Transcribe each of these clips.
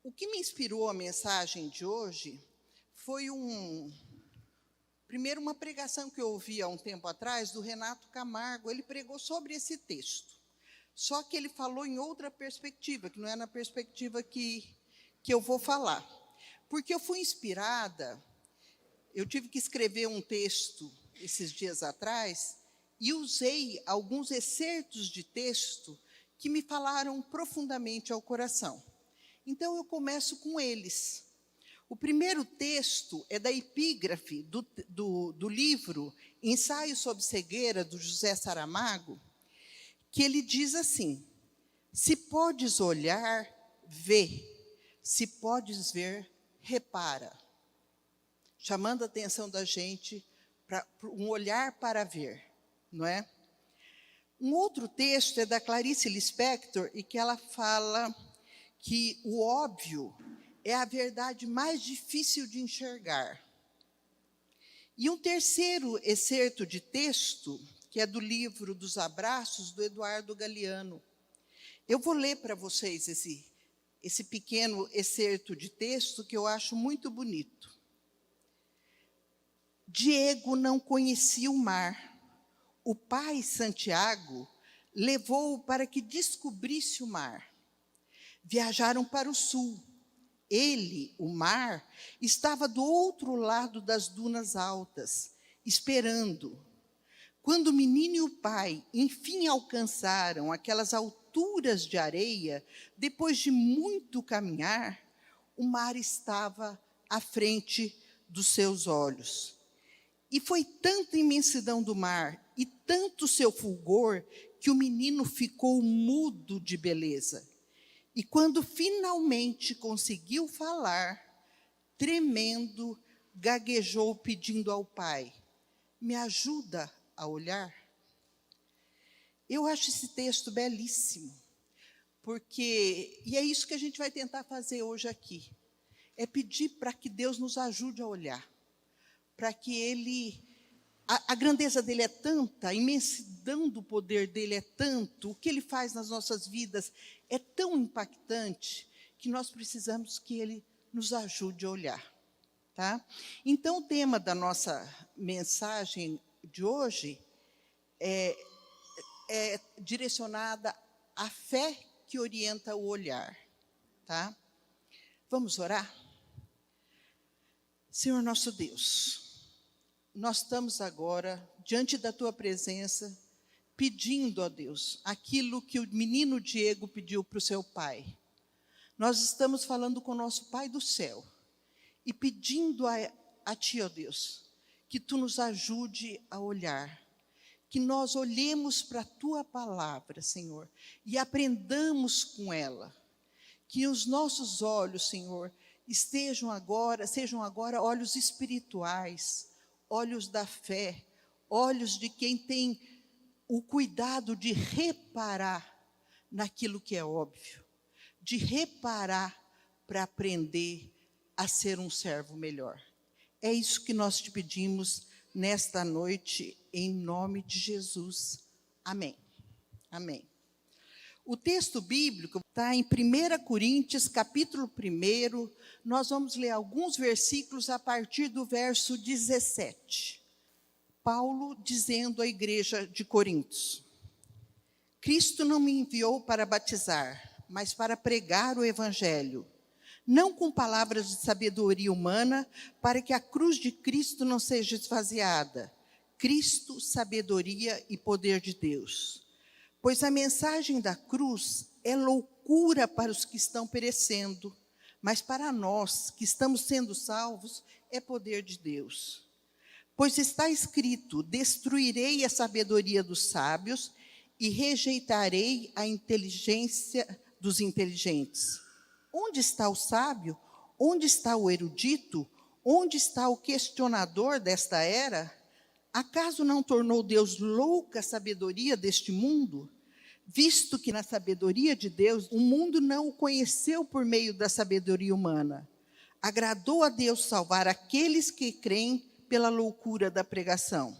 O que me inspirou a mensagem de hoje foi primeiro uma pregação que eu ouvi há um tempo atrás do Renato Camargo. Ele pregou sobre esse texto, só que ele falou em outra perspectiva, que não é na perspectiva que eu vou falar. Porque eu fui inspirada, eu tive que escrever um texto esses dias atrás e usei alguns excertos de texto que me falaram profundamente ao coração. Então, eu começo com eles. O primeiro texto é da epígrafe do livro Ensaio sobre Cegueira, do José Saramago, que ele diz assim: se podes olhar, vê. Se podes ver, repara. Chamando a atenção da gente para um olhar para ver, não é? Um outro texto é da Clarice Lispector, e que ela fala que o óbvio é a verdade mais difícil de enxergar. E um terceiro excerto de texto, que é do livro dos Abraços, do Eduardo Galeano. Eu vou ler para vocês esse pequeno excerto de texto que eu acho muito bonito. Diego não conhecia o mar. O pai Santiago levou-o para que descobrisse o mar. Viajaram para o sul. Ele, o mar, estava do outro lado das dunas altas, esperando. Quando o menino e o pai, enfim, alcançaram aquelas alturas de areia, depois de muito caminhar, o mar estava à frente dos seus olhos. E foi tanta imensidão do mar e tanto seu fulgor que o menino ficou mudo de beleza. E quando finalmente conseguiu falar, tremendo, gaguejou pedindo ao pai: me ajuda a olhar? Eu acho esse texto belíssimo, e é isso que a gente vai tentar fazer hoje aqui, é pedir para que Deus nos ajude a olhar, para que a grandeza dele é tanta, a imensidão do poder dele é tanto, o que ele faz nas nossas vidas é tão impactante, que nós precisamos que ele nos ajude a olhar. Tá? Então, o tema da nossa mensagem de hoje é direcionada à fé que orienta o olhar. Tá? Vamos orar? Senhor nosso Deus, nós estamos agora diante da tua presença, pedindo a Deus aquilo que o menino Diego pediu para o seu pai. Nós estamos falando com o nosso Pai do céu e pedindo a ti, ó Deus, que tu nos ajude a olhar, que nós olhemos para a tua palavra, Senhor, e aprendamos com ela, que os nossos olhos, Senhor, sejam agora olhos espirituais, olhos da fé, olhos de quem tem o cuidado de reparar naquilo que é óbvio, de reparar para aprender a ser um servo melhor. É isso que nós te pedimos nesta noite, em nome de Jesus. Amém. Amém. O texto bíblico está em 1 Coríntios, capítulo 1, nós vamos ler alguns versículos a partir do verso 17. Paulo dizendo à igreja de Coríntios: Cristo não me enviou para batizar, mas para pregar o evangelho, não com palavras de sabedoria humana, para que a cruz de Cristo não seja esvaziada. Cristo, sabedoria e poder de Deus. Pois a mensagem da cruz é loucura para os que estão perecendo, mas para nós que estamos sendo salvos é poder de Deus. Pois está escrito: destruirei a sabedoria dos sábios e rejeitarei a inteligência dos inteligentes. Onde está o sábio? Onde está o erudito? Onde está o questionador desta era? Acaso não tornou Deus louca a sabedoria deste mundo? Visto que na sabedoria de Deus, o mundo não o conheceu por meio da sabedoria humana. Agradou a Deus salvar aqueles que creem pela loucura da pregação.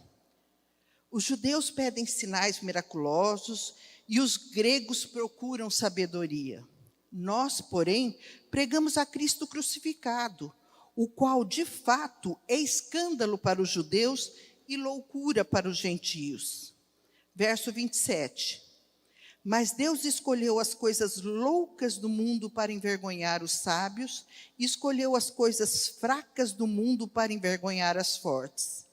Os judeus pedem sinais miraculosos e os gregos procuram sabedoria. Nós, porém, pregamos a Cristo crucificado, o qual, de fato, é escândalo para os judeus e loucura para os gentios. Verso 27. Mas Deus escolheu as coisas loucas do mundo para envergonhar os sábios, e escolheu as coisas fracas do mundo para envergonhar as fortes.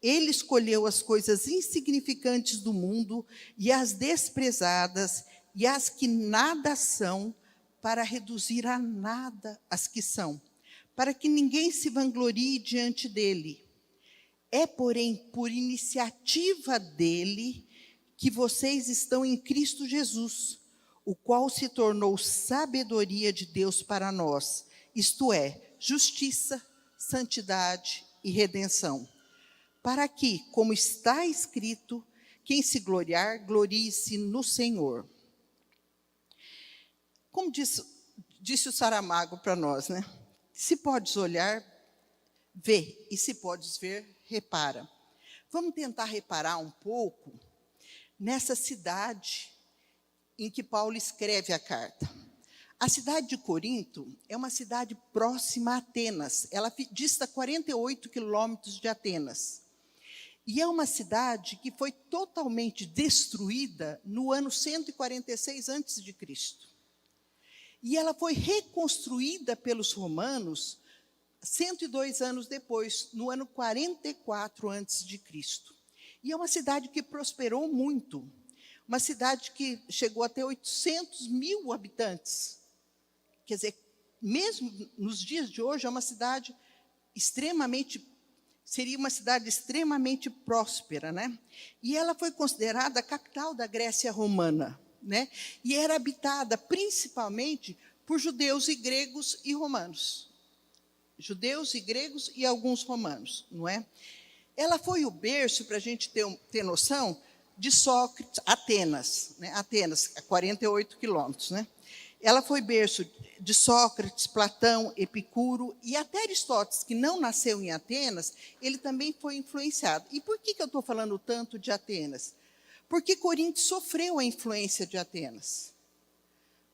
Ele escolheu as coisas insignificantes do mundo e as desprezadas e as que nada são, para reduzir a nada as que são, para que ninguém se vanglorie diante dele. É, porém, por iniciativa dele que vocês estão em Cristo Jesus, o qual se tornou sabedoria de Deus para nós, isto é, justiça, santidade e redenção. Para que, como está escrito, quem se gloriar, glorie-se no Senhor. Como disse o Saramago para nós, né? Se podes olhar, vê, e se podes ver, repara. Vamos tentar reparar um pouco nessa cidade em que Paulo escreve a carta. A cidade de Corinto é uma cidade próxima a Atenas. Ela dista 48 quilômetros de Atenas. E é uma cidade que foi totalmente destruída no ano 146 a.C. E ela foi reconstruída pelos romanos 102 anos depois, no ano 44 a.C. E é uma cidade que prosperou muito. Uma cidade que chegou a ter 800 mil habitantes. Quer dizer, mesmo nos dias de hoje, é uma cidade seria uma cidade extremamente próspera, né? E ela foi considerada a capital da Grécia romana, né? E era habitada principalmente por judeus e gregos e romanos. Judeus e gregos e alguns romanos, não é? Ela foi o berço, para a gente ter noção, de Sócrates, Atenas, né? Atenas, a 48 quilômetros, né? Ela foi berço de Sócrates, Platão, Epicuro e até Aristóteles, que não nasceu em Atenas, ele também foi influenciado. E por que eu estou falando tanto de Atenas? Porque Corinto sofreu a influência de Atenas.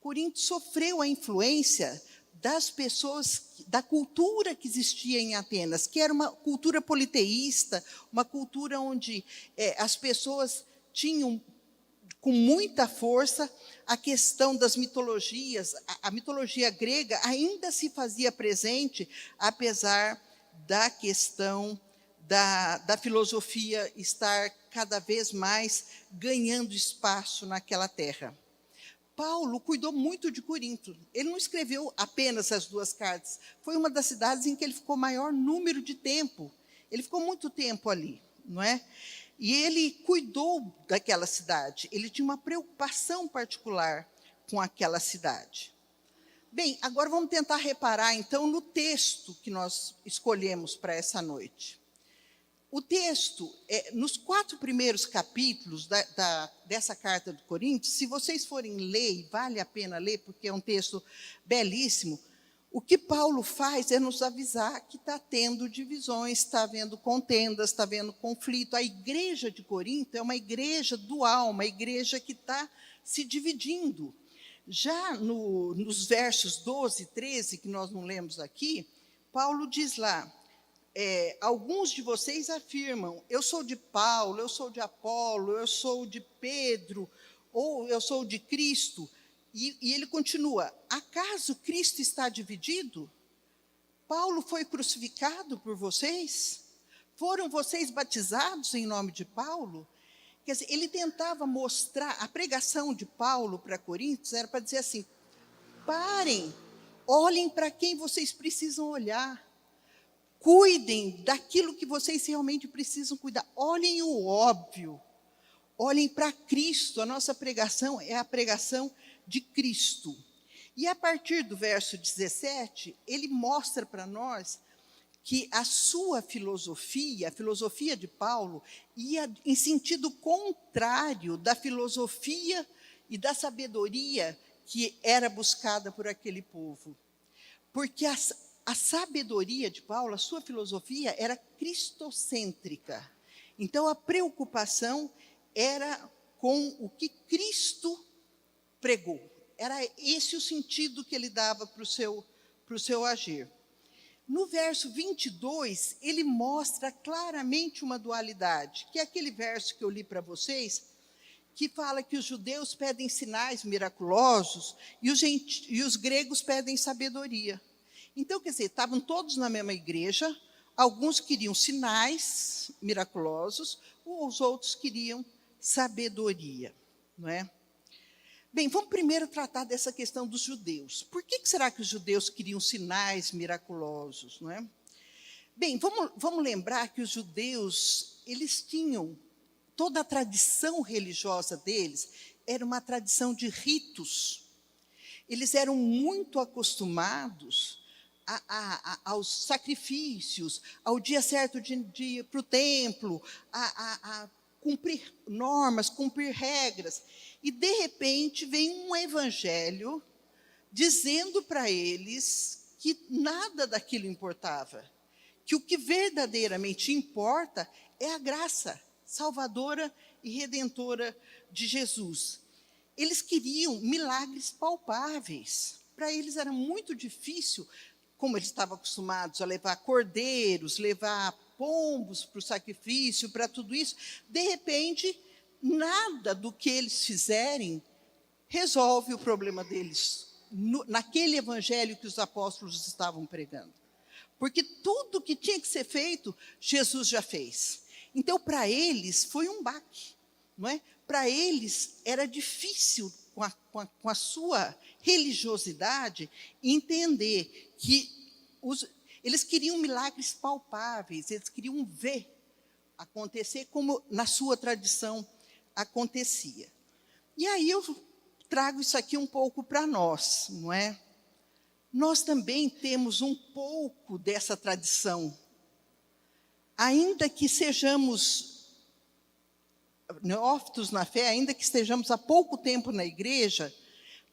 Corinto sofreu a influência das pessoas, da cultura que existia em Atenas, que era uma cultura politeísta, uma cultura onde as pessoas tinham com muita força a questão das mitologias. A mitologia grega ainda se fazia presente, apesar da questão da filosofia estar cada vez mais ganhando espaço naquela terra. Paulo cuidou muito de Corinto. Ele não escreveu apenas as duas cartas. Foi uma das cidades em que ele ficou maior número de tempo. Ele ficou muito tempo ali, não é? E ele cuidou daquela cidade. Ele tinha uma preocupação particular com aquela cidade. Bem, agora vamos tentar reparar, então, no texto que nós escolhemos para essa noite. O texto, nos 4 primeiros capítulos dessa carta de Coríntios, se vocês forem ler, e vale a pena ler, porque é um texto belíssimo, o que Paulo faz é nos avisar que está tendo divisões, está havendo contendas, está havendo conflito. A igreja de Corinto é uma igreja dual, uma igreja que está se dividindo. Já nos versos 12 e 13, que nós não lemos aqui, Paulo diz lá, alguns de vocês afirmam, eu sou de Paulo, eu sou de Apolo, eu sou de Pedro, ou eu sou de Cristo. E ele continua, acaso Cristo está dividido? Paulo foi crucificado por vocês? Foram vocês batizados em nome de Paulo? Quer dizer, ele tentava mostrar, a pregação de Paulo para Coríntios era para dizer assim, parem, olhem para quem vocês precisam olhar, cuidem daquilo que vocês realmente precisam cuidar, olhem o óbvio, olhem para Cristo. A nossa pregação é a pregação de Cristo. E a partir do verso 17, ele mostra para nós que a sua filosofia, a filosofia de Paulo, ia em sentido contrário da filosofia e da sabedoria que era buscada por aquele povo. Porque a sabedoria de Paulo, a sua filosofia, era cristocêntrica. Então, a preocupação era com o que Cristo pregou. Era esse o sentido que ele dava para o seu agir. No verso 22, ele mostra claramente uma dualidade, que é aquele verso que eu li para vocês, que fala que os judeus pedem sinais miraculosos e os gregos pedem sabedoria. Então, quer dizer, estavam todos na mesma igreja, alguns queriam sinais miraculosos, os outros queriam sabedoria, não é? Bem, vamos primeiro tratar dessa questão dos judeus. Por que será que os judeus queriam sinais miraculosos, não é? Bem, vamos lembrar que os judeus, eles tinham, toda a tradição religiosa deles era uma tradição de ritos. Eles eram muito acostumados aos sacrifícios, ao dia certo de ir para o templo, a cumprir normas, cumprir regras. E, de repente, vem um evangelho dizendo para eles que nada daquilo importava, que o que verdadeiramente importa é a graça salvadora e redentora de Jesus. Eles queriam milagres palpáveis. Para eles era muito difícil, como eles estavam acostumados a levar cordeiros, levar pombos para o sacrifício, para tudo isso, de repente, nada do que eles fizerem resolve o problema deles, naquele evangelho que os apóstolos estavam pregando. Porque tudo que tinha que ser feito, Jesus já fez. Então, para eles, foi um baque, não é? Para eles, era difícil, com a sua religiosidade, entender que eles queriam milagres palpáveis, eles queriam ver acontecer como na sua tradição acontecia. E aí eu trago isso aqui um pouco para nós, não é? Nós também temos um pouco dessa tradição. Ainda que sejamos neófitos na fé, ainda que estejamos há pouco tempo na igreja,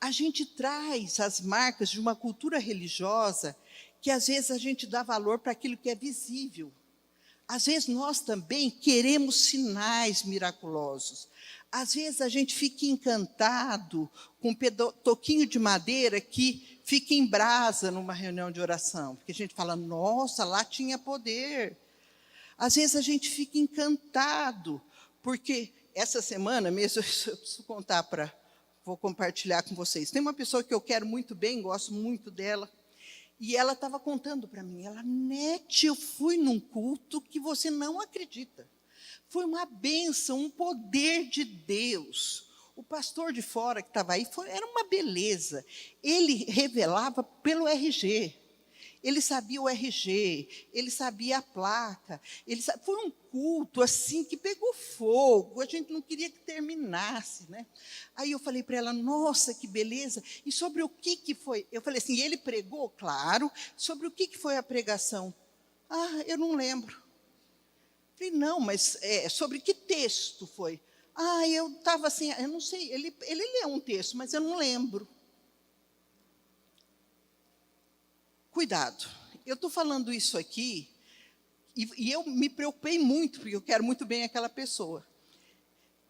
a gente traz as marcas de uma cultura religiosa que às vezes a gente dá valor para aquilo que é visível. Às vezes nós também queremos sinais miraculosos. Às vezes a gente fica encantado com um toquinho de madeira que fica em brasa numa reunião de oração, porque a gente fala, nossa, lá tinha poder. Às vezes a gente fica encantado, porque essa semana mesmo, eu preciso contar vou compartilhar com vocês. Tem uma pessoa que eu quero muito bem, gosto muito dela, e ela estava contando para mim, ela, Nete, eu fui num culto que você não acredita. Foi uma bênção, um poder de Deus. O pastor de fora que estava aí, era uma beleza. Ele revelava pelo RG. Ele sabia o RG, ele sabia a placa. Foi um culto assim que pegou fogo, a gente não queria que terminasse, né? Aí eu falei para ela, nossa, que beleza. E sobre o que foi? Eu falei assim, ele pregou? Claro. Sobre o que foi a pregação? Ah, eu não lembro. Falei, não, mas sobre que texto foi? Ah, eu estava assim, eu não sei, ele leu um texto, mas eu não lembro. Cuidado, eu estou falando isso aqui, e eu me preocupei muito, porque eu quero muito bem aquela pessoa.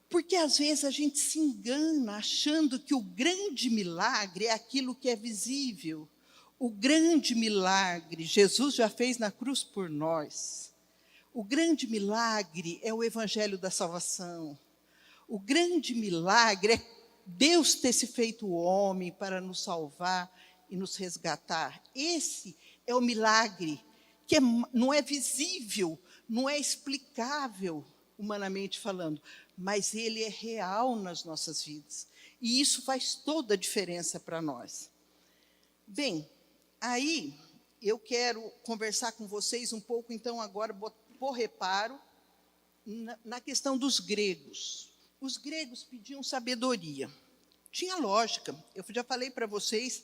Porque às vezes a gente se engana achando que o grande milagre é aquilo que é visível. O grande milagre, Jesus já fez na cruz por nós. O grande milagre é o evangelho da salvação. O grande milagre é Deus ter se feito homem para nos salvar e nos resgatar. Esse é o milagre que não é visível, não é explicável, humanamente falando, mas ele é real nas nossas vidas. E isso faz toda a diferença para nós. Bem, aí eu quero conversar com vocês um pouco, então, agora, por reparo, na questão dos gregos. Os gregos pediam sabedoria. Tinha lógica. Eu já falei para vocês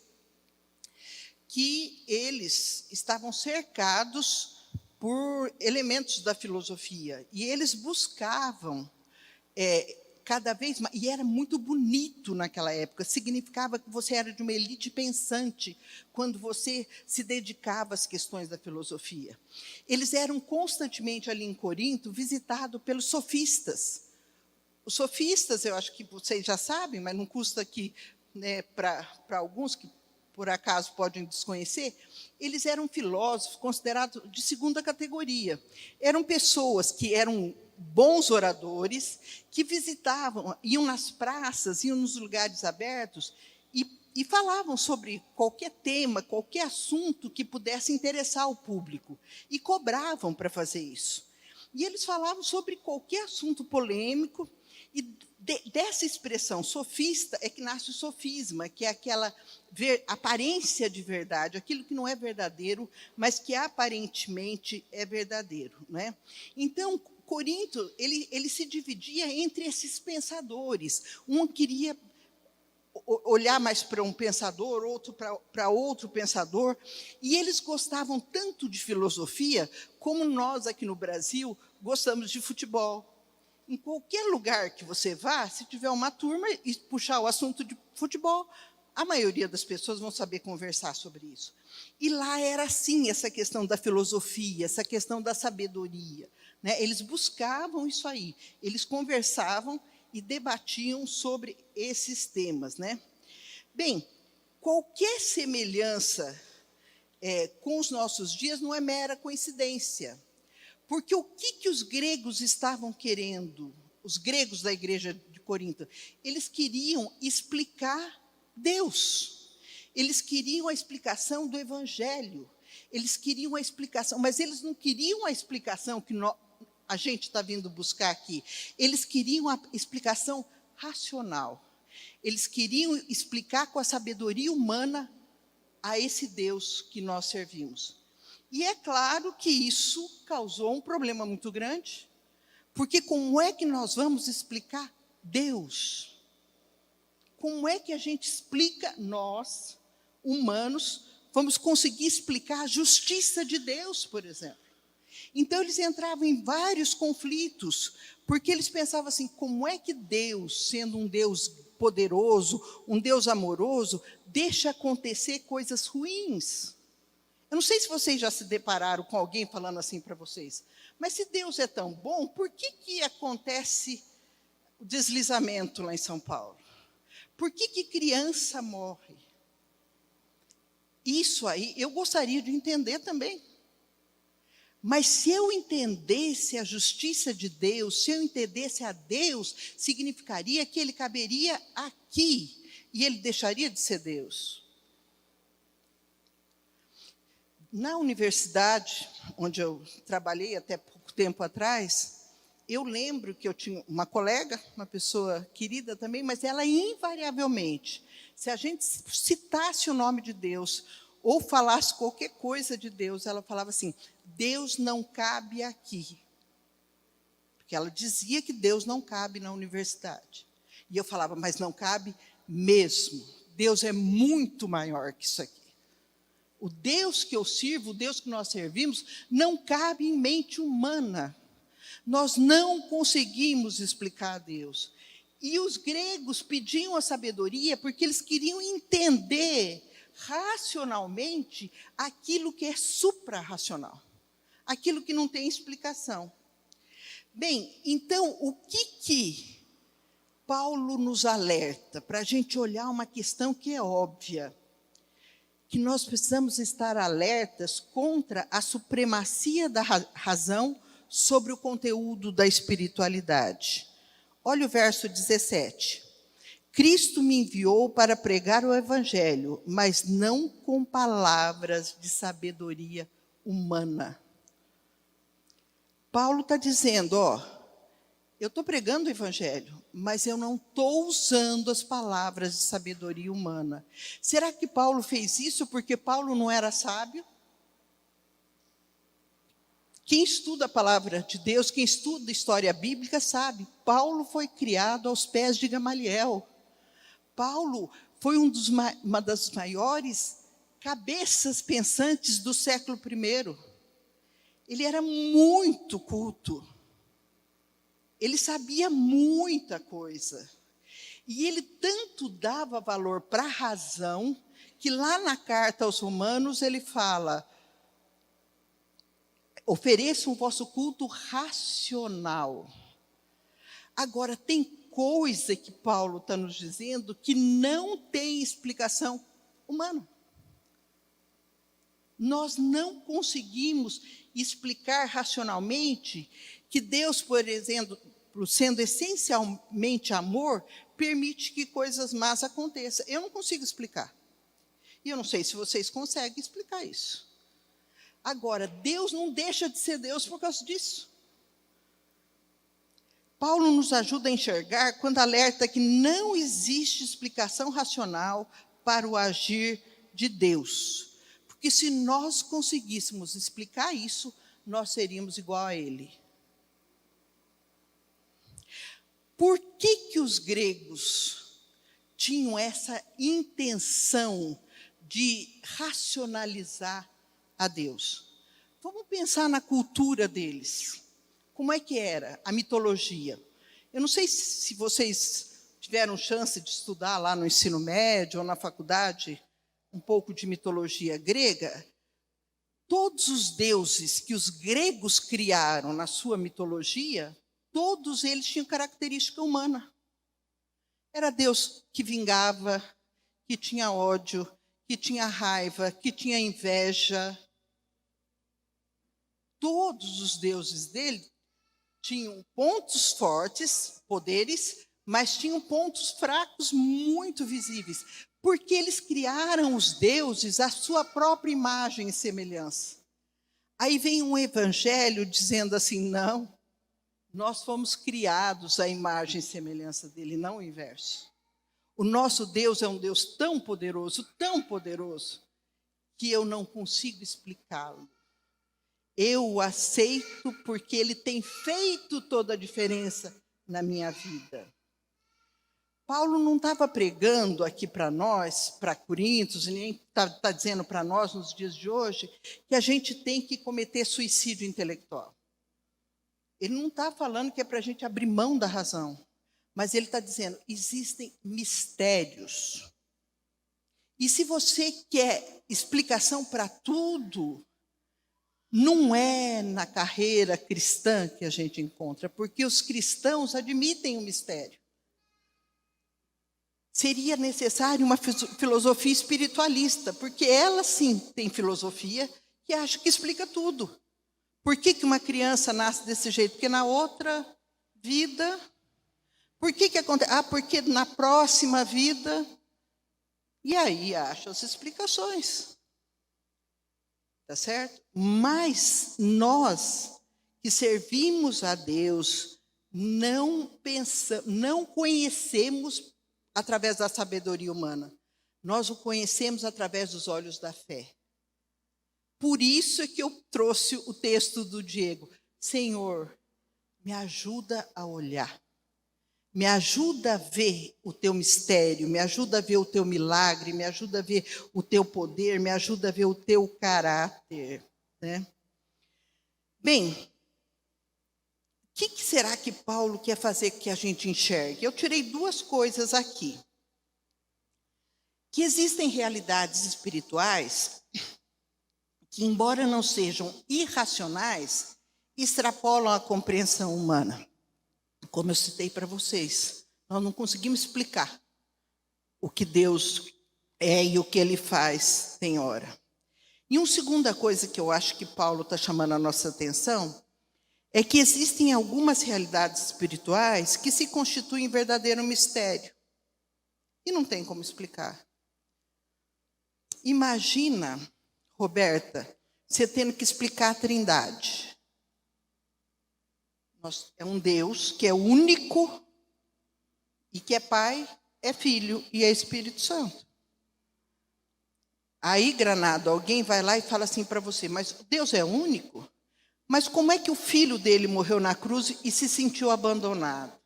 que eles estavam cercados por elementos da filosofia. E eles buscavam cada vez mais, e era muito bonito naquela época, significava que você era de uma elite pensante, quando você se dedicava às questões da filosofia. Eles eram constantemente ali em Corinto visitados pelos sofistas. Os sofistas, eu acho que vocês já sabem, mas não custa aqui, né, para alguns que por acaso podem desconhecer, eles eram filósofos considerados de segunda categoria. Eram pessoas que eram bons oradores, que visitavam, iam nas praças, iam nos lugares abertos e falavam sobre qualquer tema, qualquer assunto que pudesse interessar o público, e cobravam para fazer isso. E eles falavam sobre qualquer assunto polêmico, e dessa expressão sofista é que nasce o sofisma, que é aquela aparência de verdade, aquilo que não é verdadeiro, mas que aparentemente é verdadeiro, né? Então, Corinto, ele se dividia entre esses pensadores. Um queria olhar mais para um pensador, outro para outro pensador, e eles gostavam tanto de filosofia, como nós aqui no Brasil gostamos de futebol. Em qualquer lugar que você vá, se tiver uma turma e puxar o assunto de futebol, a maioria das pessoas vão saber conversar sobre isso. E lá era assim, essa questão da filosofia, essa questão da sabedoria, né? Eles buscavam isso aí, eles conversavam e debatiam sobre esses temas, né? Bem, qualquer semelhança com os nossos dias não é mera coincidência. Porque o que os gregos estavam querendo, os gregos da igreja de Corinto? Eles queriam explicar Deus. Eles queriam a explicação do Evangelho. Eles queriam a explicação, mas eles não queriam a explicação que a gente está vindo buscar aqui. Eles queriam a explicação racional. Eles queriam explicar com a sabedoria humana a esse Deus que nós servimos. E é claro que isso causou um problema muito grande, porque como é que nós vamos explicar Deus? Como é que a gente explica, nós, humanos, vamos conseguir explicar a justiça de Deus, por exemplo? Então, eles entravam em vários conflitos, porque eles pensavam assim, como é que Deus, sendo um Deus poderoso, um Deus amoroso, deixa acontecer coisas ruins? Eu não sei se vocês já se depararam com alguém falando assim para vocês, mas se Deus é tão bom, por que acontece o deslizamento lá em São Paulo? Por que criança morre? Isso aí eu gostaria de entender também. Mas se eu entendesse a justiça de Deus, se eu entendesse a Deus, significaria que ele caberia aqui e ele deixaria de ser Deus. Na universidade, onde eu trabalhei até pouco tempo atrás, eu lembro que eu tinha uma colega, uma pessoa querida também, mas ela invariavelmente, se a gente citasse o nome de Deus, ou falasse qualquer coisa de Deus, ela falava assim, Deus não cabe aqui. Porque ela dizia que Deus não cabe na universidade. E eu falava, mas não cabe mesmo. Deus é muito maior que isso aqui. O Deus que eu sirvo, o Deus que nós servimos, não cabe em mente humana. Nós não conseguimos explicar a Deus. E os gregos pediam a sabedoria porque eles queriam entender racionalmente aquilo que é suprarracional, aquilo que não tem explicação. Bem, então, o que Paulo nos alerta para a gente olhar uma questão que é óbvia? Que nós precisamos estar alertas contra a supremacia da razão sobre o conteúdo da espiritualidade. Olha o verso 17. Cristo me enviou para pregar o evangelho, mas não com palavras de sabedoria humana. Paulo está dizendo, eu estou pregando o evangelho, mas eu não estou usando as palavras de sabedoria humana. Será que Paulo fez isso porque Paulo não era sábio? Quem estuda a palavra de Deus, quem estuda a história bíblica sabe, Paulo foi criado aos pés de Gamaliel. Paulo foi uma das maiores cabeças pensantes do século I. Ele era muito culto. Ele sabia muita coisa. E ele tanto dava valor para a razão, que lá na carta aos Romanos ele fala, ofereçam o vosso culto racional. Agora, tem coisa que Paulo está nos dizendo que não tem explicação humana. Nós não conseguimos explicar racionalmente que Deus, por exemplo, sendo essencialmente amor, permite que coisas más aconteçam. Eu não consigo explicar. E eu não sei se vocês conseguem explicar isso. Agora, Deus não deixa de ser Deus por causa disso. Paulo nos ajuda a enxergar quando alerta que não existe explicação racional para o agir de Deus. Porque se nós conseguíssemos explicar isso, nós seríamos igual a Ele. Por que os gregos tinham essa intenção de racionalizar a Deus? Vamos pensar na cultura deles. Como é que era a mitologia? Eu não sei se vocês tiveram chance de estudar lá no ensino médio ou na faculdade um pouco de mitologia grega. Todos os deuses que os gregos criaram na sua mitologia, todos eles tinham característica humana. Era Deus que vingava, que tinha ódio, que tinha raiva, que tinha inveja. Todos os deuses dele tinham pontos fortes, poderes, mas tinham pontos fracos muito visíveis, porque eles criaram os deuses à sua própria imagem e semelhança. Aí vem um evangelho dizendo assim, não, nós fomos criados à imagem e semelhança dele, não o inverso. O nosso Deus é um Deus tão poderoso, que eu não consigo explicá-lo. Eu o aceito porque ele tem feito toda a diferença na minha vida. Paulo não estava pregando aqui para nós, para Coríntios, e nem está dizendo para nós nos dias de hoje, que a gente tem que cometer suicídio intelectual. Ele não está falando que é para a gente abrir mão da razão, mas ele está dizendo, existem mistérios. E se você quer explicação para tudo, não é na carreira cristã que a gente encontra, porque os cristãos admitem o mistério. Seria necessário uma filosofia espiritualista, porque ela sim tem filosofia que acha que explica tudo. Por que uma criança nasce desse jeito? Porque na outra vida... Por que acontece? Porque na próxima vida... E aí acha as explicações. Tá certo? Mas nós que servimos a Deus não conhecemos através da sabedoria humana. Nós o conhecemos através dos olhos da fé. Por isso é que eu trouxe o texto do Diego. Senhor, me ajuda a olhar. Me ajuda a ver o teu mistério, me ajuda a ver o teu milagre, me ajuda a ver o teu poder, me ajuda a ver o teu caráter. Né? Bem, o que será que Paulo quer fazer que a gente enxergue? Eu tirei duas coisas aqui. Que existem realidades espirituais que, embora não sejam irracionais, extrapolam a compreensão humana. Como eu citei para vocês, nós não conseguimos explicar o que Deus é e o que Ele faz tem hora. E uma segunda coisa que eu acho que Paulo está chamando a nossa atenção é que existem algumas realidades espirituais que se constituem verdadeiro mistério. E não tem como explicar. Imagina, Roberta, você tendo que explicar a Trindade. É um Deus que é único e que é Pai, é Filho e é Espírito Santo. Aí, Granado, alguém vai lá e fala assim para você, mas Deus é único? Mas como é que o filho dele morreu na cruz e se sentiu abandonado?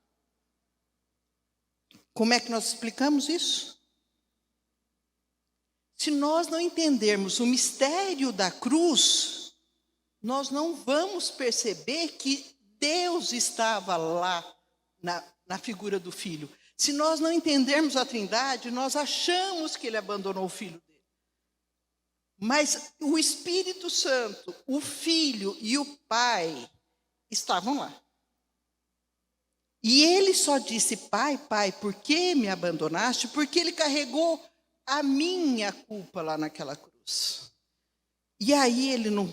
Como é que nós explicamos isso? Se nós não entendermos o mistério da cruz, nós não vamos perceber que Deus estava lá na figura do Filho. Se nós não entendermos a Trindade, nós achamos que Ele abandonou o Filho dele. Mas o Espírito Santo, o Filho e o Pai estavam lá. E ele só disse, Pai, Pai, por que me abandonaste? Porque ele carregou a minha culpa lá naquela cruz. E aí ele não...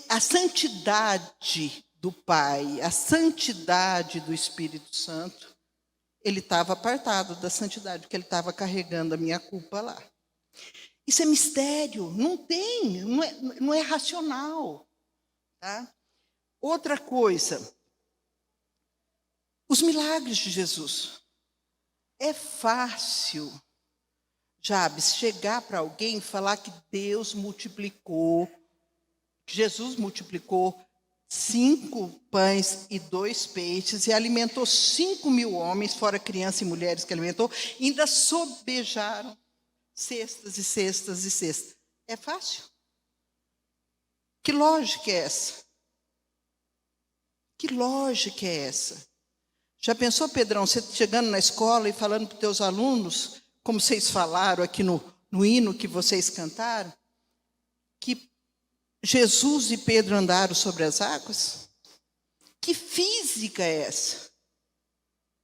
A santidade do Pai, a santidade do Espírito Santo, ele estava apartado da santidade, porque ele estava carregando a minha culpa lá. Isso é mistério, não é racional. Tá? Outra coisa, os milagres de Jesus. É fácil, Jabes, chegar para alguém e falar que Deus multiplicou, que Jesus multiplicou 5 pães e 2 peixes e alimentou 5.000 homens, fora crianças e mulheres que alimentou, e ainda sobejaram cestas e cestas e cestas. É fácil? Que lógica é essa? Que lógica é essa? Já pensou, Pedrão, você chegando na escola e falando para os teus alunos, como vocês falaram aqui no hino que vocês cantaram, que Jesus e Pedro andaram sobre as águas? Que física é essa?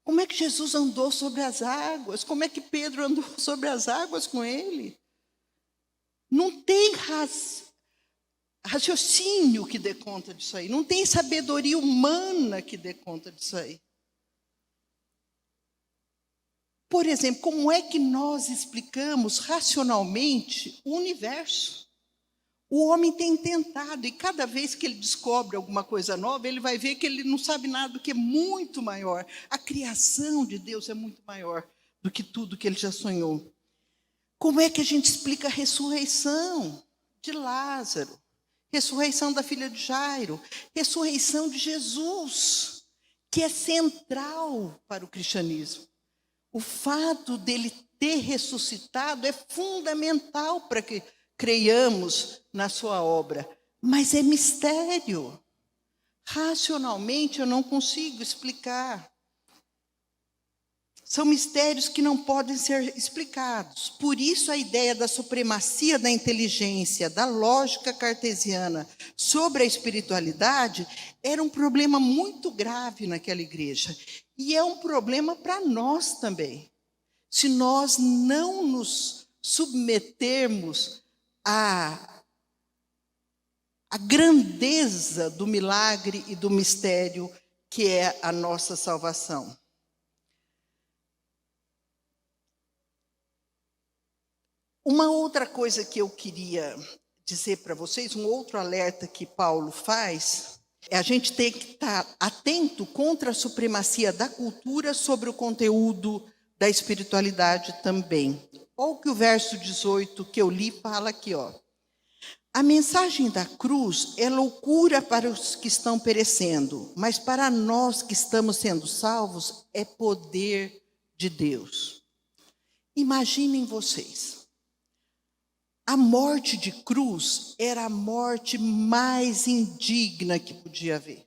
Como é que Jesus andou sobre as águas? Como é que Pedro andou sobre as águas com ele? Não tem raciocínio que dê conta disso aí. Não tem sabedoria humana que dê conta disso aí. Por exemplo, como é que nós explicamos racionalmente o universo? O homem tem tentado, e cada vez que ele descobre alguma coisa nova, ele vai ver que ele não sabe nada do que é muito maior. A criação de Deus é muito maior do que tudo que ele já sonhou. Como é que a gente explica a ressurreição de Lázaro? Ressurreição da filha de Jairo? Ressurreição de Jesus, que é central para o cristianismo. O fato dele ter ressuscitado é fundamental para que creiamos na sua obra, mas é mistério. Racionalmente eu não consigo explicar. São mistérios que não podem ser explicados. Por isso a ideia da supremacia da inteligência, da lógica cartesiana sobre a espiritualidade era um problema muito grave naquela igreja. E é um problema para nós também. Se nós não nos submetermos à grandeza do milagre e do mistério que é a nossa salvação. Uma outra coisa que eu queria dizer para vocês, um outro alerta que Paulo faz, é a gente ter que estar atento contra a supremacia da cultura sobre o conteúdo da espiritualidade também. Olha o que o verso 18 que eu li fala aqui, ó. A mensagem da cruz é loucura para os que estão perecendo, mas para nós que estamos sendo salvos é poder de Deus. Imaginem vocês. A morte de cruz era a morte mais indigna que podia haver.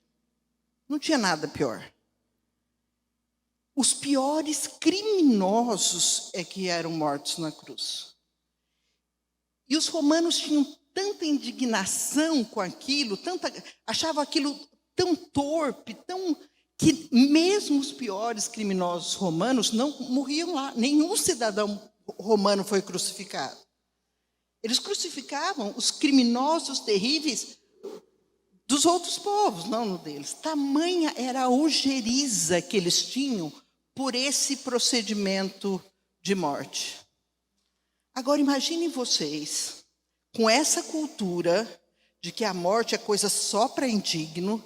Não tinha nada pior. Os piores criminosos é que eram mortos na cruz. E os romanos tinham tanta indignação com aquilo, achavam aquilo tão torpe, que mesmo os piores criminosos romanos não morriam lá. Nenhum cidadão romano foi crucificado. Eles crucificavam os criminosos terríveis dos outros povos, não no deles. Tamanha era a ojeriza que eles tinham por esse procedimento de morte. Agora imaginem vocês, com essa cultura de que a morte é coisa só para indigno,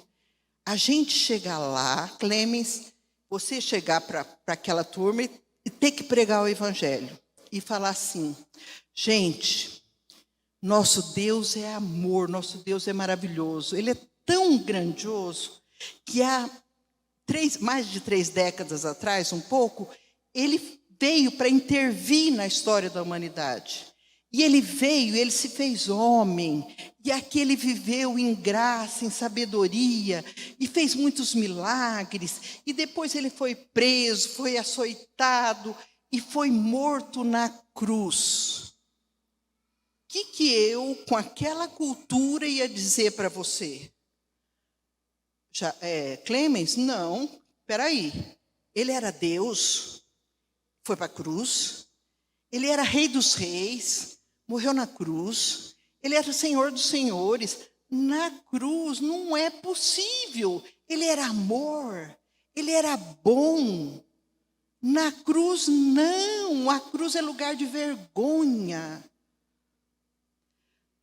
a gente chegar lá, Clemens, você chegar para aquela turma e ter que pregar o evangelho e falar assim, gente, nosso Deus é amor, nosso Deus é maravilhoso. Ele é tão grandioso que há mais de 3 décadas atrás, um pouco, ele veio para intervir na história da humanidade. E ele veio, ele se fez homem, e aqui ele viveu em graça, em sabedoria, e fez muitos milagres, e depois ele foi preso, foi açoitado, e foi morto na cruz. O que eu, com aquela cultura, ia dizer para você? Clemens, não, espera aí, ele era Deus, foi para a cruz, ele era Rei dos Reis, morreu na cruz, ele era o Senhor dos Senhores. Na cruz não é possível. Ele era amor, ele era bom. Na cruz não, a cruz é lugar de vergonha.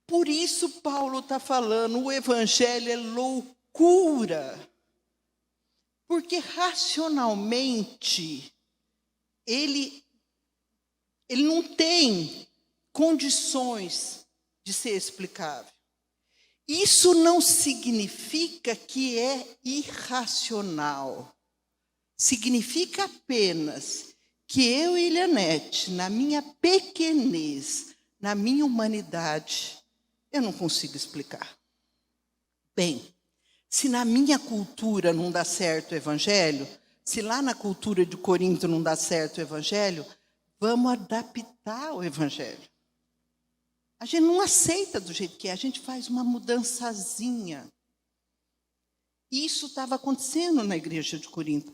Por isso Paulo está falando, o evangelho é loucura. Porque racionalmente ele não tem condições de ser explicável. Isso não significa que é irracional. Significa apenas que eu e Elianete, na minha pequenez, na minha humanidade, eu não consigo explicar. Bem, se na minha cultura não dá certo o evangelho, se lá na cultura de Corinto não dá certo o evangelho, vamos adaptar o evangelho. A gente não aceita do jeito que é, a gente faz uma mudançazinha. Isso estava acontecendo na igreja de Corinto.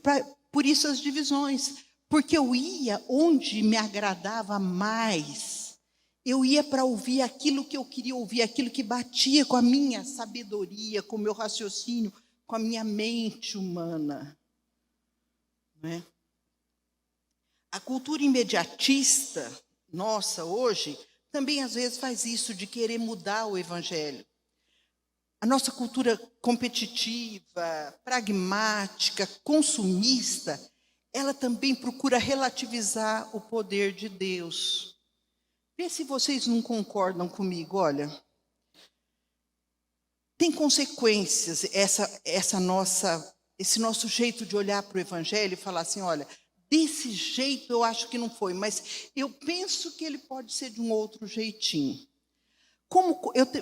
Por isso as divisões. Porque eu ia onde me agradava mais. Eu ia para ouvir aquilo que eu queria ouvir, aquilo que batia com a minha sabedoria, com o meu raciocínio, com a minha mente humana. Né? A cultura imediatista, nossa, hoje, também às vezes faz isso, de querer mudar o evangelho. A nossa cultura competitiva, pragmática, consumista, ela também procura relativizar o poder de Deus. Vê se vocês não concordam comigo, olha. Tem consequências esse nosso jeito de olhar para o evangelho e falar assim, olha, desse jeito eu acho que não foi, mas eu penso que ele pode ser de um outro jeitinho.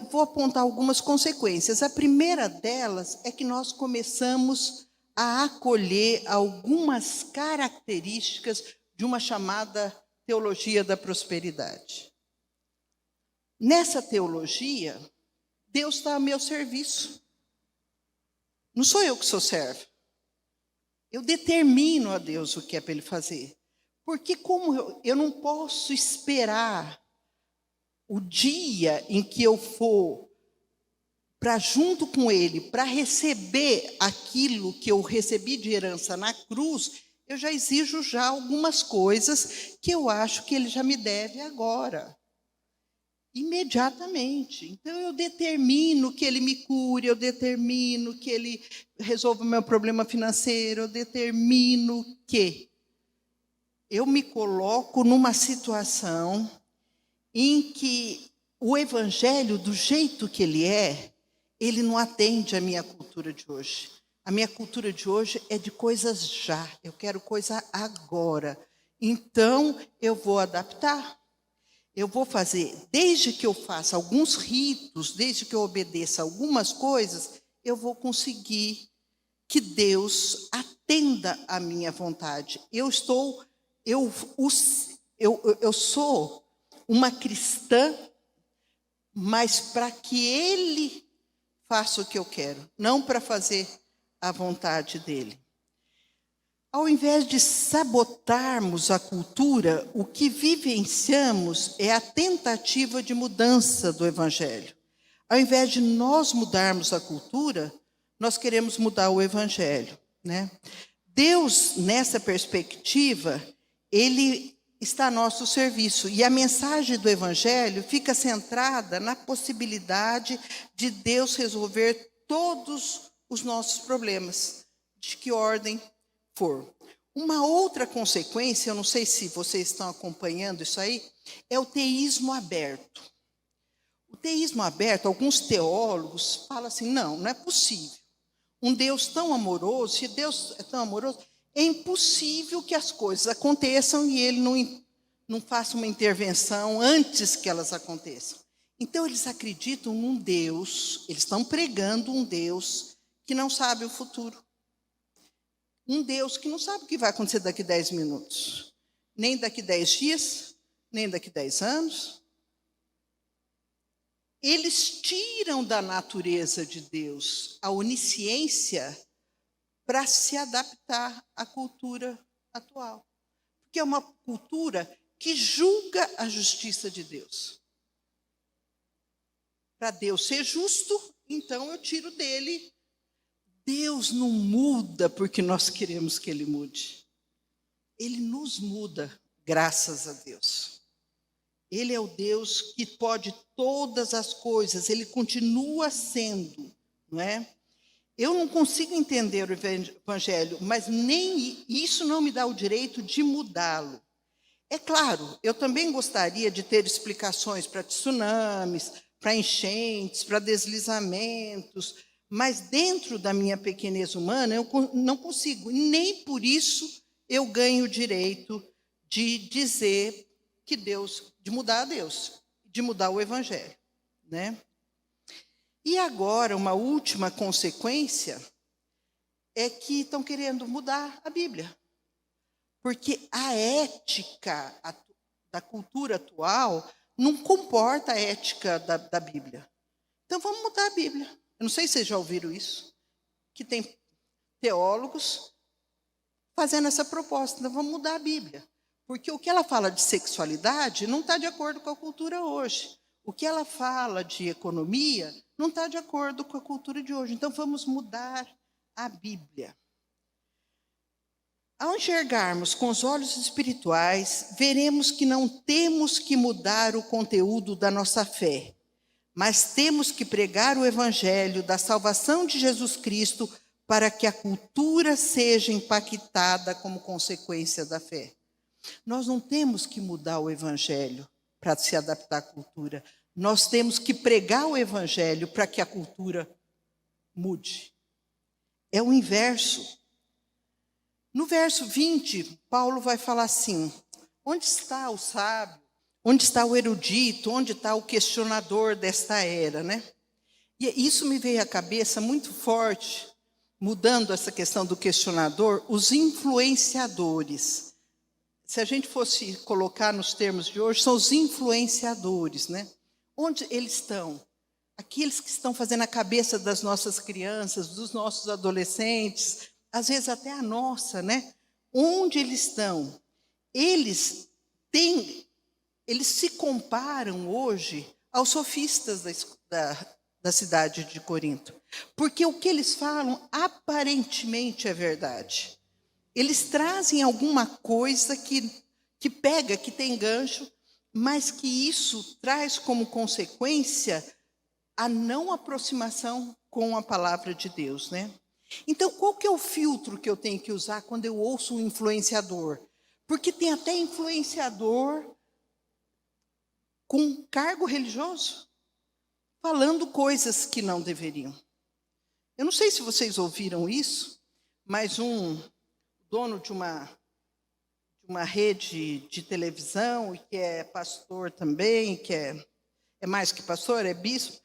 Vou apontar algumas consequências. A primeira delas é que nós começamos a acolher algumas características de uma chamada teologia da prosperidade. Nessa teologia, Deus está a meu serviço. Não sou eu que sou servo. Eu determino a Deus o que é para Ele fazer. Porque como eu não posso esperar o dia em que eu for para junto com Ele, para receber aquilo que eu recebi de herança na cruz, eu já exijo já algumas coisas que eu acho que Ele já me deve agora. Imediatamente. Então, eu determino que Ele me cure, eu determino que Ele resolva o meu problema financeiro, eu determino que eu me coloco numa situação em que o evangelho, do jeito que ele não atende à minha cultura de hoje. A minha cultura de hoje é de coisas já, eu quero coisa agora. Então, eu vou adaptar. Eu vou fazer, desde que eu faça alguns ritos, desde que eu obedeça algumas coisas, eu vou conseguir que Deus atenda à minha vontade. Eu sou uma cristã, mas para que Ele faça o que eu quero, não para fazer a vontade dEle. Ao invés de sabotarmos a cultura, o que vivenciamos é a tentativa de mudança do evangelho. Ao invés de nós mudarmos a cultura, nós queremos mudar o evangelho, né? Deus, nessa perspectiva, Ele está a nosso serviço. E a mensagem do evangelho fica centrada na possibilidade de Deus resolver todos os nossos problemas, de que ordem for. Uma outra consequência, eu não sei se vocês estão acompanhando isso aí, é o teísmo aberto. O teísmo aberto, alguns teólogos falam assim, não é possível. Um Deus tão amoroso, se Deus é tão amoroso, é impossível que as coisas aconteçam e Ele não faça uma intervenção antes que elas aconteçam. Então, eles acreditam num Deus, eles estão pregando um Deus que não sabe o futuro. Um Deus que não sabe o que vai acontecer daqui 10 minutos, nem daqui 10 dias, nem daqui 10 anos. Eles tiram da natureza de Deus a onisciência para se adaptar à cultura atual. Porque é uma cultura que julga a justiça de Deus. Para Deus ser justo, então eu tiro dele. Deus não muda porque nós queremos que ele mude. Ele nos muda, graças a Deus. Ele é o Deus que pode todas as coisas, ele continua sendo, não é? Eu não consigo entender o evangelho, mas nem isso não me dá o direito de mudá-lo. É claro, eu também gostaria de ter explicações para tsunamis, para enchentes, para deslizamentos, mas dentro da minha pequenez humana eu não consigo, nem por isso eu ganho o direito de dizer que Deus, de mudar a Deus, de mudar o evangelho, né? E agora, uma última consequência é que estão querendo mudar a Bíblia. Porque a ética da cultura atual não comporta a ética da Bíblia. Então, vamos mudar a Bíblia. Eu não sei se vocês já ouviram isso, que tem teólogos fazendo essa proposta. Então, vamos mudar a Bíblia. Porque o que ela fala de sexualidade não está de acordo com a cultura hoje. O que ela fala de economia não está de acordo com a cultura de hoje. Então, vamos mudar a Bíblia. Ao enxergarmos com os olhos espirituais, veremos que não temos que mudar o conteúdo da nossa fé, mas temos que pregar o evangelho da salvação de Jesus Cristo para que a cultura seja impactada como consequência da fé. Nós não temos que mudar o evangelho para se adaptar à cultura. Nós temos que pregar o evangelho para que a cultura mude. É o inverso. No verso 20, Paulo vai falar assim: onde está o sábio? Onde está o erudito? Onde está o questionador desta era, né? E isso me veio à cabeça muito forte, mudando essa questão do questionador, os influenciadores. Se a gente fosse colocar nos termos de hoje, são os influenciadores, né? Onde eles estão? Aqueles que estão fazendo a cabeça das nossas crianças, dos nossos adolescentes, às vezes até a nossa, né? Onde eles estão? Eles se comparam hoje aos sofistas da cidade de Corinto. Porque o que eles falam aparentemente é verdade. Eles trazem alguma coisa que pega, que tem gancho, mas que isso traz como consequência a não aproximação com a palavra de Deus, né? Então, qual que é o filtro que eu tenho que usar quando eu ouço um influenciador? Porque tem até influenciador com cargo religioso, falando coisas que não deveriam. Eu não sei se vocês ouviram isso, mas um dono de uma rede de televisão, e que é pastor também, que é mais que pastor, é bispo,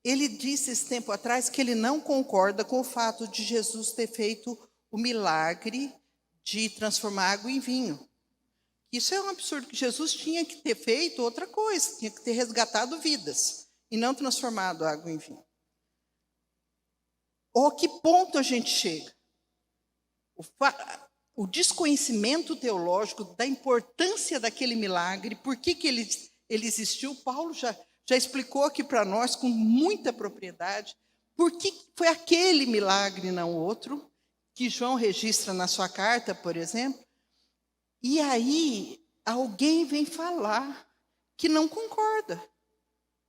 ele disse esse tempo atrás que ele não concorda com o fato de Jesus ter feito o milagre de transformar água em vinho. Isso é um absurdo, que Jesus tinha que ter feito outra coisa, tinha que ter resgatado vidas, e não transformado água em vinho. Ou a que ponto a gente chega? O desconhecimento teológico da importância daquele milagre, por que ele existiu, Paulo já explicou aqui para nós com muita propriedade, por que foi aquele milagre e não outro, que João registra na sua carta, por exemplo. E aí alguém vem falar que não concorda.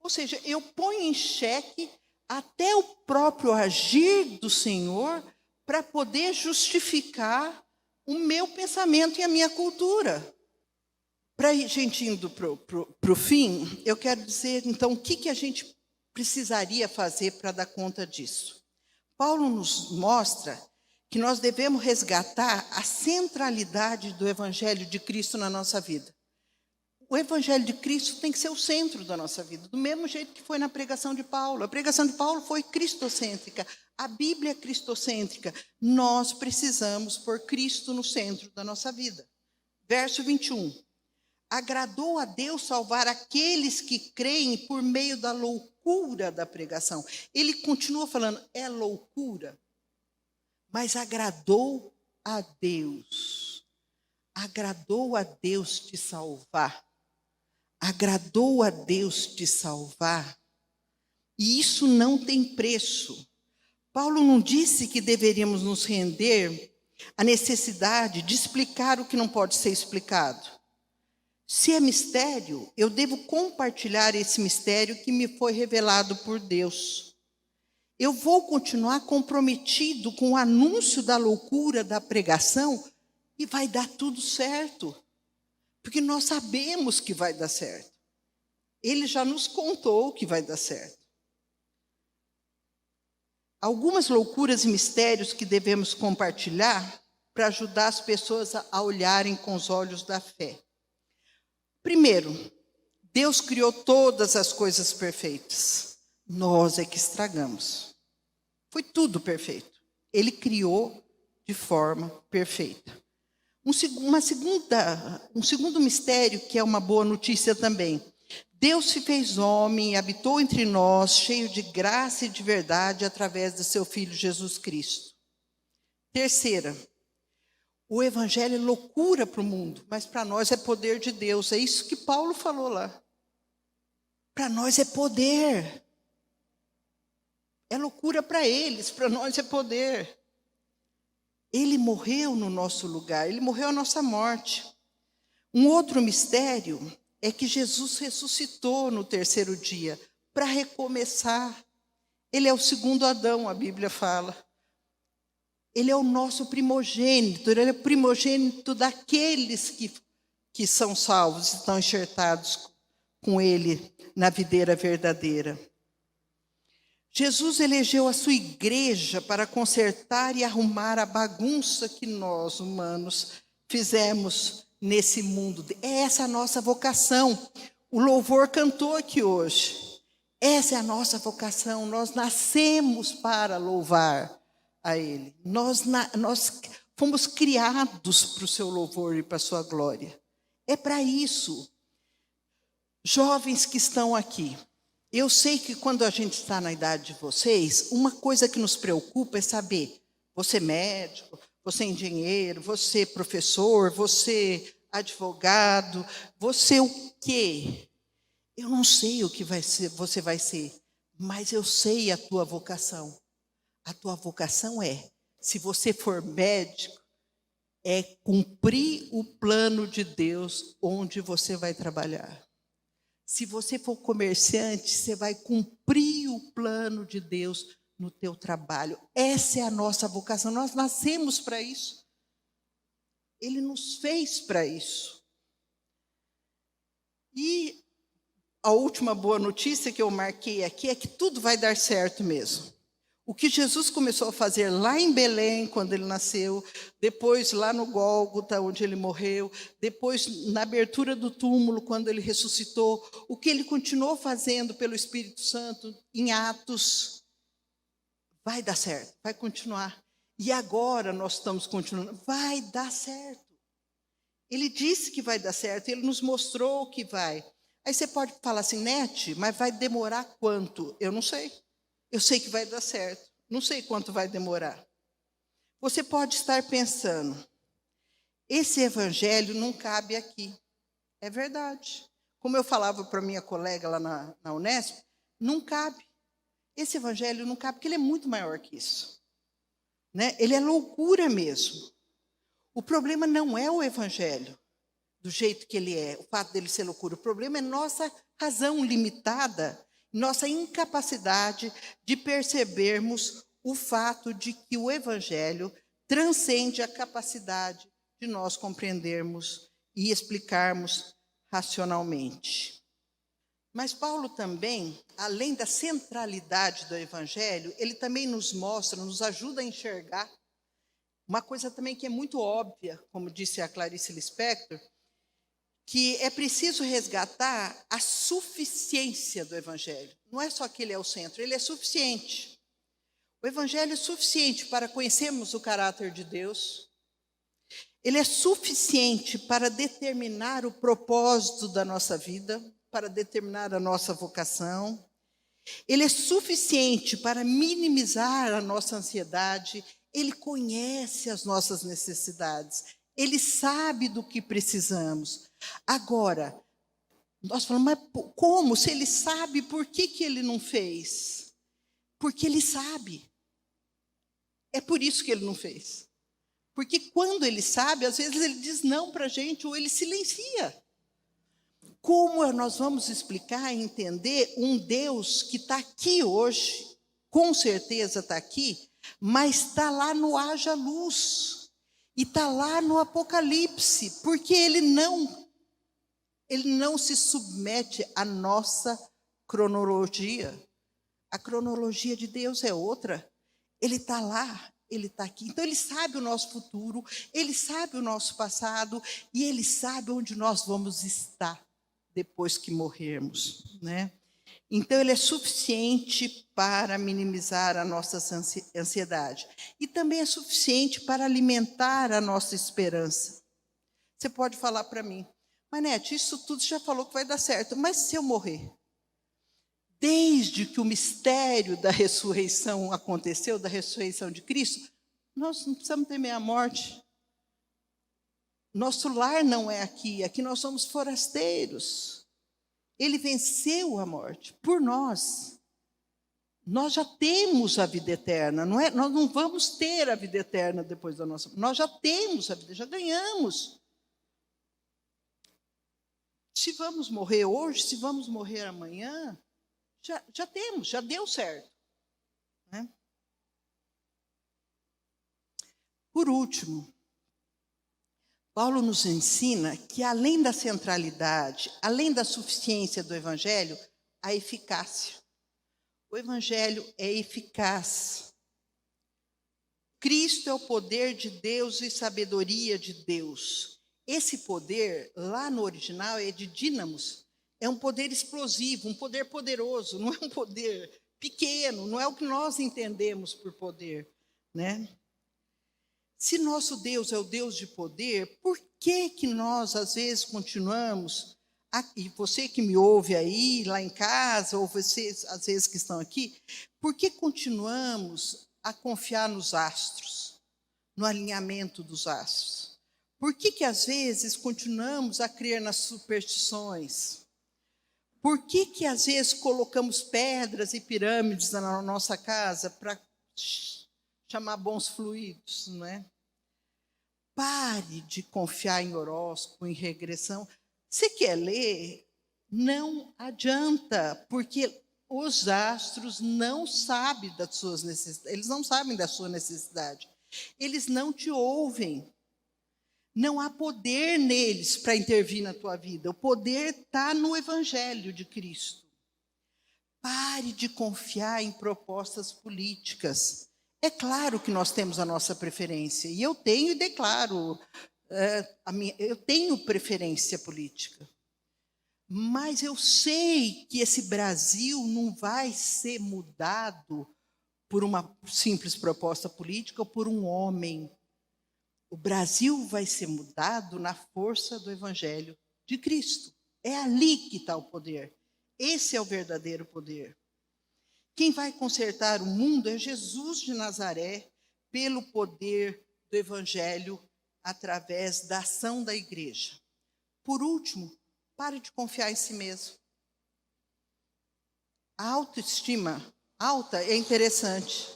Ou seja, eu ponho em xeque até o próprio agir do Senhor para poder justificar o meu pensamento e a minha cultura. Para a gente indo para o fim, eu quero dizer, então, o que a gente precisaria fazer para dar conta disso? Paulo nos mostra que nós devemos resgatar a centralidade do Evangelho de Cristo na nossa vida. O Evangelho de Cristo tem que ser o centro da nossa vida, do mesmo jeito que foi na pregação de Paulo. A pregação de Paulo foi cristocêntrica, a Bíblia é cristocêntrica. Nós precisamos pôr Cristo no centro da nossa vida. Verso 21. Agradou a Deus salvar aqueles que creem por meio da loucura da pregação. Ele continua falando, é loucura. mas agradou a Deus. Agradou a Deus te salvar. Agradou a Deus te salvar. E isso não tem preço. Paulo não disse que deveríamos nos render à necessidade de explicar o que não pode ser explicado. Se é mistério, eu devo compartilhar esse mistério que me foi revelado por Deus. Eu vou continuar comprometido com o anúncio da loucura da pregação e vai dar tudo certo. Porque nós sabemos que vai dar certo. Ele já nos contou que vai dar certo. Algumas loucuras e mistérios que devemos compartilhar para ajudar as pessoas a olharem com os olhos da fé. Primeiro, Deus criou todas as coisas perfeitas. Nós é que estragamos. Foi tudo perfeito. Ele criou de forma perfeita. Um segundo mistério, que é uma boa notícia também. Deus se fez homem e habitou entre nós, cheio de graça e de verdade, através de seu Filho Jesus Cristo. Terceira, o Evangelho é loucura para o mundo, mas para nós é poder de Deus. É isso que Paulo falou lá. Para nós é poder. É loucura para eles, para nós é poder. Ele morreu no nosso lugar, ele morreu a nossa morte. Um outro mistério é que Jesus ressuscitou no terceiro dia para recomeçar. Ele é o segundo Adão, a Bíblia fala. Ele é o nosso primogênito, ele é o primogênito daqueles que são salvos, estão enxertados com ele na videira verdadeira. Jesus elegeu a sua igreja para consertar e arrumar a bagunça que nós, humanos, fizemos nesse mundo. É essa a nossa vocação. O louvor cantou aqui hoje. Essa é a nossa vocação. Nós nascemos para louvar a Ele. Nós fomos criados para o seu louvor e para a sua glória. É para isso. Jovens que estão aqui. Eu sei que quando a gente está na idade de vocês, uma coisa que nos preocupa é saber, você é médico, você é engenheiro, você é professor, você é advogado, você o quê? Eu não sei o que você vai ser, mas eu sei a tua vocação. A tua vocação se você for médico, é cumprir o plano de Deus onde você vai trabalhar. Se você for comerciante, você vai cumprir o plano de Deus no teu trabalho. Essa é a nossa vocação. Nós nascemos para isso. Ele nos fez para isso. E a última boa notícia que eu marquei aqui é que tudo vai dar certo mesmo. O que Jesus começou a fazer lá em Belém, quando ele nasceu, depois lá no Gólgota, onde ele morreu, depois na abertura do túmulo, quando ele ressuscitou, o que ele continuou fazendo pelo Espírito Santo em Atos, vai dar certo, vai continuar. E agora nós estamos continuando, vai dar certo. Ele disse que vai dar certo, ele nos mostrou que vai. Aí você pode falar assim, Nete, mas vai demorar quanto? Eu não sei. Eu sei que vai dar certo. Não sei quanto vai demorar. Você pode estar pensando, esse evangelho não cabe aqui. É verdade. Como eu falava para minha colega lá na Unesp, não cabe. Esse evangelho não cabe, porque ele é muito maior que isso. Né? Ele é loucura mesmo. O problema não é o evangelho, do jeito que ele é, o fato dele ser loucura. O problema é nossa razão limitada, nossa incapacidade de percebermos o fato de que o Evangelho transcende a capacidade de nós compreendermos e explicarmos racionalmente. Mas Paulo também, além da centralidade do Evangelho, ele também nos mostra, nos ajuda a enxergar uma coisa também que é muito óbvia, como disse a Clarice Lispector, que é preciso resgatar a suficiência do Evangelho. Não é só que ele é o centro, ele é suficiente. O Evangelho é suficiente para conhecermos o caráter de Deus. Ele é suficiente para determinar o propósito da nossa vida, para determinar a nossa vocação. Ele é suficiente para minimizar a nossa ansiedade Ele conhece as nossas necessidades. Ele sabe do que precisamos. Agora, nós falamos, mas como? Se ele sabe, por que ele não fez? Porque ele sabe. É por isso que ele não fez. Porque quando ele sabe, às vezes ele diz não para a gente, ou ele silencia. Como nós vamos explicar e entender um Deus que está aqui hoje, com certeza está aqui, mas está lá no haja luz, e está lá no Apocalipse, porque ele não se submete à nossa cronologia. A cronologia de Deus é outra. Ele está lá, ele está aqui. Então, ele sabe o nosso futuro, ele sabe o nosso passado, e ele sabe onde nós vamos estar depois que morrermos, né? Então, ele é suficiente para minimizar a nossa ansiedade. E também é suficiente para alimentar a nossa esperança. Você pode falar para mim, Manete, isso tudo você já falou que vai dar certo, mas se eu morrer? Desde que o mistério da ressurreição aconteceu, da ressurreição de Cristo, nós não precisamos temer a morte. Nosso lar não é aqui, aqui nós somos forasteiros. Ele venceu a morte por nós. Nós já temos a vida eterna, não é? Nós não vamos ter a vida eterna depois da nossa. Nós já temos a vida, já ganhamos. Se vamos morrer hoje, se vamos morrer amanhã, já temos, já deu certo, né? Por último, Paulo nos ensina que além da centralidade, além da suficiência do Evangelho, a eficácia. O Evangelho é eficaz. Cristo é o poder de Deus e sabedoria de Deus. Esse poder, lá no original, é de dínamos. É um poder explosivo, um poder poderoso, não é um poder pequeno, não é o que nós entendemos por poder, né? Se nosso Deus é o Deus de poder, por que nós, às vezes, continuamos, e você que me ouve aí, lá em casa, ou vocês, às vezes, que estão aqui, por que continuamos a confiar nos astros, no alinhamento dos astros? Por que às vezes, continuamos a crer nas superstições? Por que às vezes, colocamos pedras e pirâmides na nossa casa para chamar bons fluidos, não é? Pare de confiar em horóscopo, em regressão. Você quer ler? Não adianta, porque os astros não sabem das suas necessidades, eles não sabem da sua necessidade. Eles não te ouvem. Não há poder neles para intervir na tua vida. O poder está no Evangelho de Cristo. Pare de confiar em propostas políticas. É claro que nós temos a nossa preferência, e eu tenho e declaro, eu tenho preferência política. Mas eu sei que esse Brasil não vai ser mudado por uma simples proposta política ou por um homem. O Brasil vai ser mudado na força do Evangelho de Cristo. É ali que está o poder. Esse é o verdadeiro poder. Quem vai consertar o mundo é Jesus de Nazaré, pelo poder do Evangelho, através da ação da igreja. Por último, pare de confiar em si mesmo. A autoestima alta é interessante,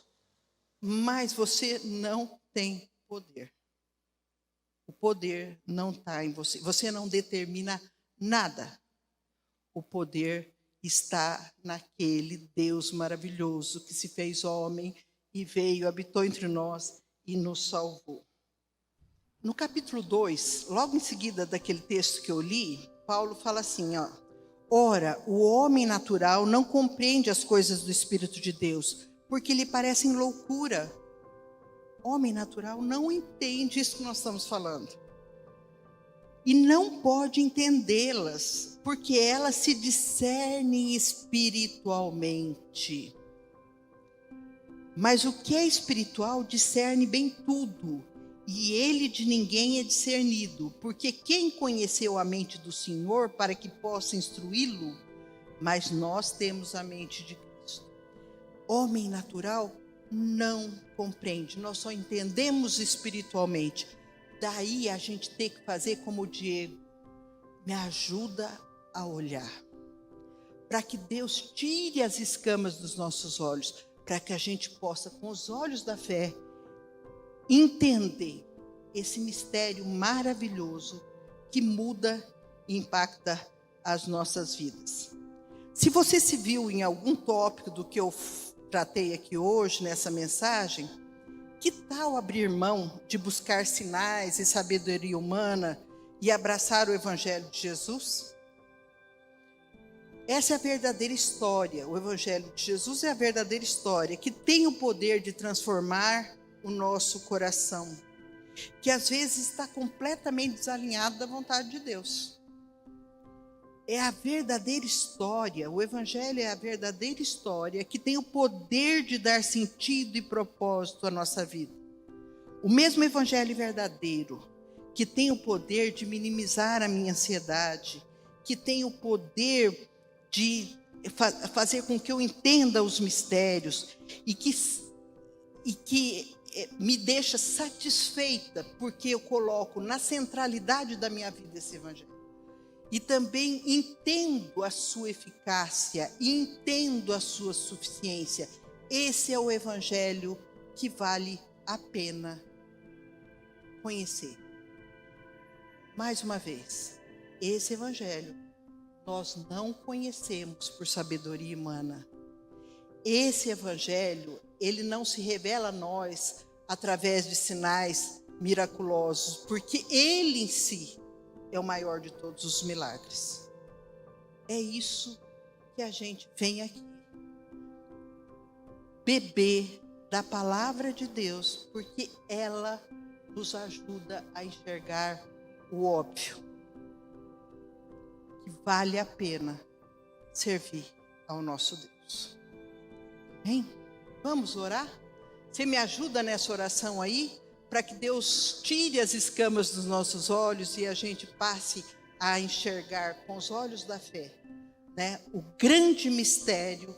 mas você não tem poder. O poder não está em você. Você não determina nada. O poder está naquele Deus maravilhoso que se fez homem e veio, habitou entre nós e nos salvou. No capítulo 2, logo em seguida daquele texto que eu li, Paulo fala assim, ó: ora, o homem natural não compreende as coisas do Espírito de Deus, porque lhe parecem loucura. Homem natural não entende isso que nós estamos falando. E não pode entendê-las, porque elas se discernem espiritualmente. Mas o que é espiritual discerne bem tudo, e ele de ninguém é discernido, porque quem conheceu a mente do Senhor para que possa instruí-lo? Mas nós temos a mente de Cristo. Homem natural não compreende, nós só entendemos espiritualmente. Daí a gente tem que fazer como o Diego, me ajuda a olhar, para que Deus tire as escamas dos nossos olhos, para que a gente possa, com os olhos da fé, entender esse mistério maravilhoso que muda e impacta as nossas vidas. Se você se viu em algum tópico do que eu tratei aqui hoje, nessa mensagem, que tal abrir mão de buscar sinais e sabedoria humana e abraçar o Evangelho de Jesus? Essa é a verdadeira história. O Evangelho de Jesus é a verdadeira história que tem o poder de transformar o nosso coração, que às vezes está completamente desalinhado da vontade de Deus. É a verdadeira história, o Evangelho é a verdadeira história que tem o poder de dar sentido e propósito à nossa vida. O mesmo Evangelho verdadeiro, que tem o poder de minimizar a minha ansiedade, que tem o poder de fazer com que eu entenda os mistérios e que me deixa satisfeita, porque eu coloco na centralidade da minha vida esse Evangelho. E também entendo a sua eficácia, entendo a sua suficiência. Esse é o Evangelho que vale a pena conhecer. Mais uma vez, esse Evangelho nós não conhecemos por sabedoria humana. Esse Evangelho, ele não se revela a nós através de sinais miraculosos, porque ele em si é o maior de todos os milagres. É isso que a gente vem aqui. Beber da palavra de Deus, porque ela nos ajuda a enxergar o óbvio. Que vale a pena servir ao nosso Deus. Hein? Vamos orar? Você me ajuda nessa oração aí? Para que Deus tire as escamas dos nossos olhos e a gente passe a enxergar com os olhos da fé, né, o grande mistério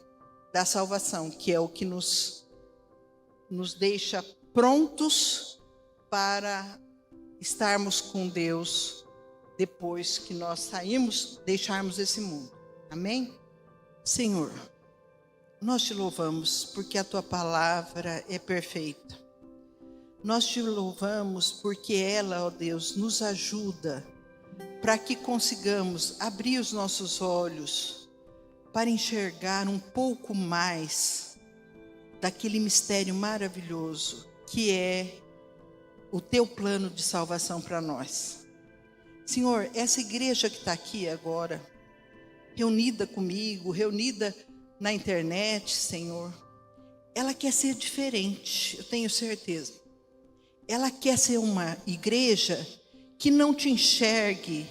da salvação, que é o que nos deixa prontos para estarmos com Deus depois que nós deixarmos esse mundo. Amém? Senhor, nós te louvamos porque a tua palavra é perfeita. Nós te louvamos porque ela, ó Deus, nos ajuda para que consigamos abrir os nossos olhos para enxergar um pouco mais daquele mistério maravilhoso que é o teu plano de salvação para nós. Senhor, essa igreja que está aqui agora, reunida comigo, reunida na internet, Senhor, ela quer ser diferente, eu tenho certeza. Ela quer ser uma igreja que não te enxergue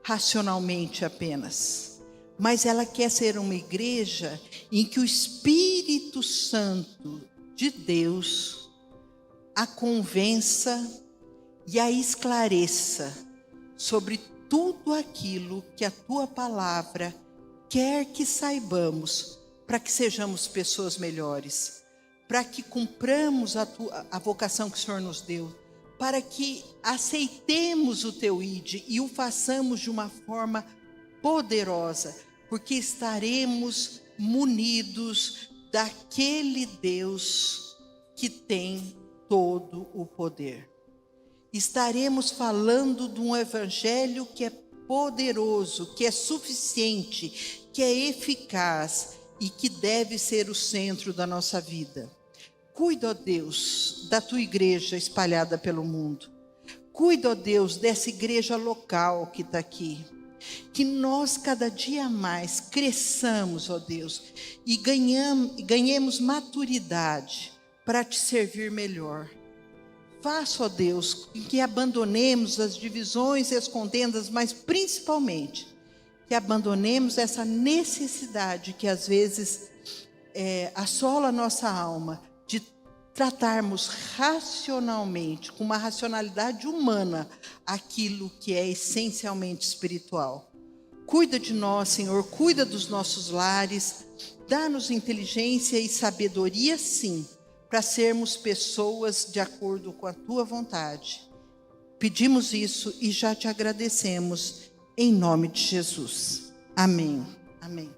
racionalmente apenas, mas ela quer ser uma igreja em que o Espírito Santo de Deus a convença e a esclareça sobre tudo aquilo que a tua palavra quer que saibamos, para que sejamos pessoas melhores, para que cumpramos a vocação que o Senhor nos deu, para que aceitemos o teu ID e o façamos de uma forma poderosa, porque estaremos munidos daquele Deus que tem todo o poder. Estaremos falando de um evangelho que é poderoso, que é suficiente, que é eficaz e que deve ser o centro da nossa vida. Cuida, ó Deus, da tua igreja espalhada pelo mundo. Cuida, ó Deus, dessa igreja local que está aqui. Que nós cada dia mais cresçamos, ó Deus, e ganhemos maturidade para te servir melhor. Faça, ó Deus, que abandonemos as divisões e as contendas, mas principalmente que abandonemos essa necessidade que às vezes assola a nossa alma, de tratarmos racionalmente, com uma racionalidade humana, aquilo que é essencialmente espiritual. Cuida de nós, Senhor, cuida dos nossos lares, dá-nos inteligência e sabedoria, sim, para sermos pessoas de acordo com a tua vontade. Pedimos isso e já te agradecemos, em nome de Jesus. Amém. Amém.